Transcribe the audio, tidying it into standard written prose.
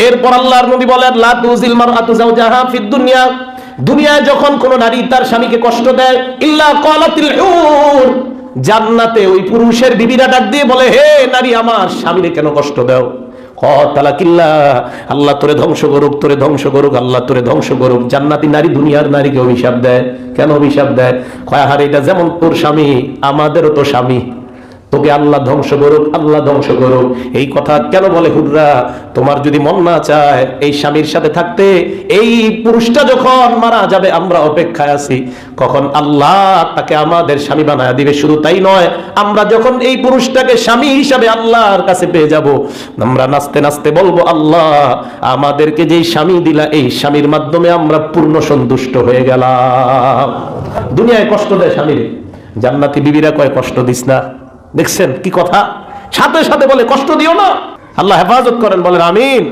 এরপর আল্লাহর নবী বলেন লা তুজিল মারআতু যাওজাহা ফিদ দুনিয়া, দুনিয়ায় যখন কোন নারী তার স্বামীকে কষ্ট দেয়, ইল্লা ক্বালাতিল হুর, জান্নাতে ওই পুরুষের বিবিরা ডাক দিয়ে বলে, হে নারী আমার স্বামীরে কেন কষ্ট দাও? তালাকিল্লাহ, আল্লাহ তোরে ধ্বংস করুক, তোরে ধ্বংস করুক, আল্লাহ তোরে ধ্বংস করুক। জান্নাতি নারী দুনিয়ার নারীকে অভিশাপ দেয়। কেন অভিশাপ দেয়? কয় হারে এটা যেমন তোর স্বামী, আমাদেরও তো স্বামী, তোকে আল্লাহ ধ্বংস করুক, আল্লাহ ধ্বংস করুক। এই কথা কেন বলে? হুররা, তোমার যদি মন না চায় এই স্বামীর সাথে থাকতে, এই পুরুষটা যখন মারা যাবে আমরা অপেক্ষায় আছি কখন আল্লাহ তাকে আমাদের স্বামী বানায় দিবে। শুধু তাই নয়, আমরা যখন এই পুরুষটাকে স্বামী হিসাবে আল্লাহর কাছে পেয়ে যাব, আমরা নাচতে নাচতে বলবো, আল্লাহ আমাদেরকে যেই স্বামী দিলা, এই স্বামীর মাধ্যমে আমরা পূর্ণ সন্তুষ্ট হয়ে গেলাম। দুনিয়ায় কষ্ট দেয় স্বামীর, জান্নাতি বিবিরা কয় কষ্ট দিস না। দেখছেন কি কথা? সাথে সাথে বলে কষ্ট দিও না। আল্লাহ হেফাজত করেন, বলেন আমিন।